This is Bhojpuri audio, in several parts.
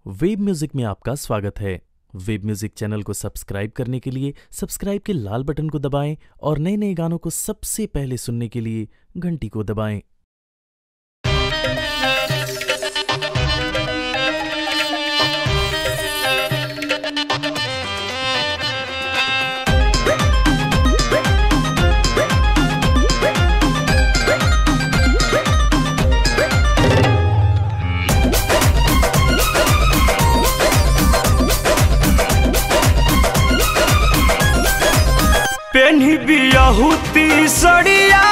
वेब म्यूजिक में आपका स्वागत है। वेब म्यूजिक चैनल को सब्सक्राइब करने के लिए सब्सक्राइब के लाल बटन को दबाएं और नए नए गानों को सबसे पहले सुनने के लिए घंटी को दबाएं। पेन्ही बियाहुती सड़िया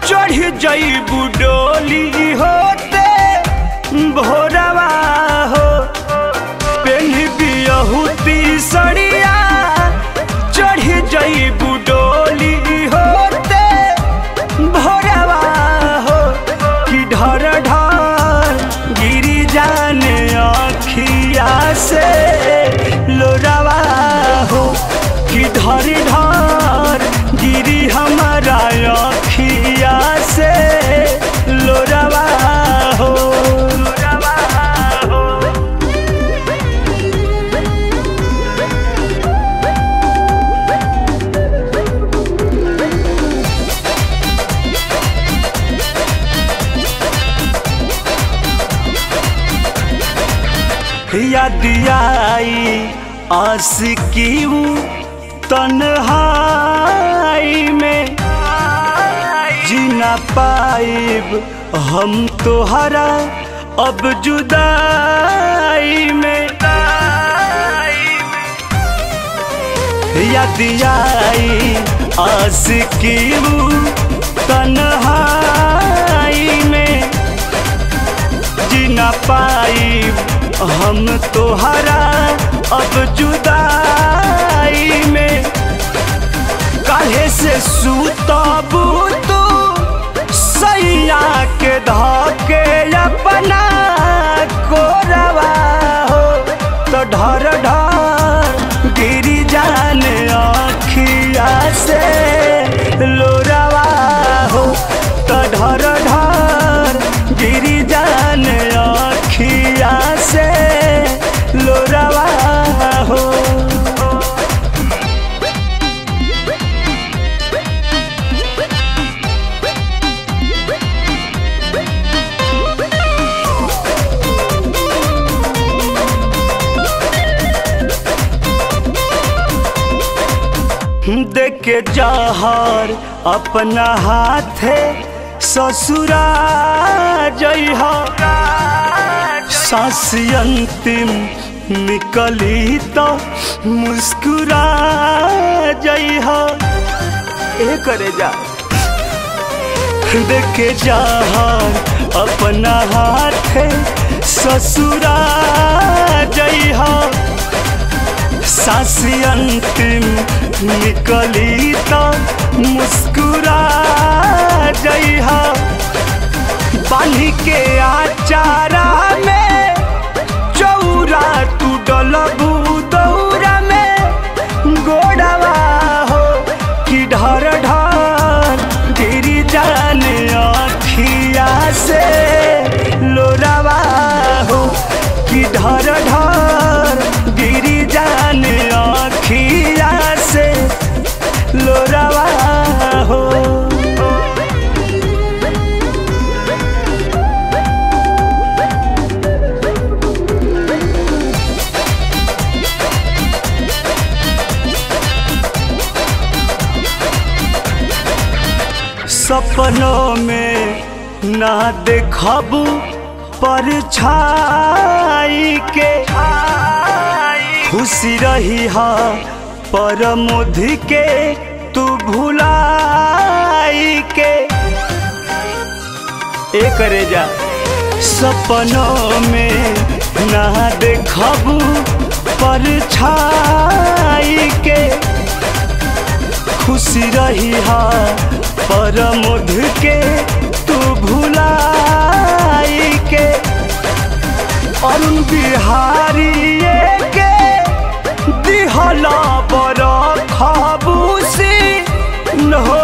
चढ़ जईबू डोली होते भोरवा हो। पेन्ही बियाहुती सड़िया चढ़ जईबू डोली होते भोरवा हो। कि ढर ढर गिरी जाने अखिया से लोरावा हो। कि ढर ढर गिरी हमारा अखिया से लोरावा हो। याद आई आशिकी तन्हाई में जीना पाइब हम तोहरा अब जुदाई में। याद आई आशिकी तन्हाई में जीना पाइब हम तोहरा अब जुदाई में। काहे से सुतबू तू सैया के धके अपना कोरवा हो। तो ढर ढर गिरी जाने अखिया से लोरावा हो। तो ढर ढर गिरी जाने अखिया से लोरावा हो। देखे जहर अपना हाथे ससुरा जइहा। सांस अंतिम निकली तो मुस्कुरा जइहा। ए करे जा देखे जहर अपना हाथे ससुरा जइहा। सांस अंतिम निकली तो मुस्कुरा जइहा। बांधी के आचारा में चौरा तू डलबू दौरा में गोड़वा हो। कि ढर ढर गिरी जाने अखिया से लोरावा हो। कि ढर ढर गिरी जाने अखिया से लोरावा हो। सपनों में ना देखबू परछाई के खुशी रही हा परमोधि के तू भुलाई के। ए करे जा सपनों में ना देखबू परछाई के खुशी रही हा परमोधि के तू भुलाई के। अरुण बिहारी के दिहला बर खबूसी न हो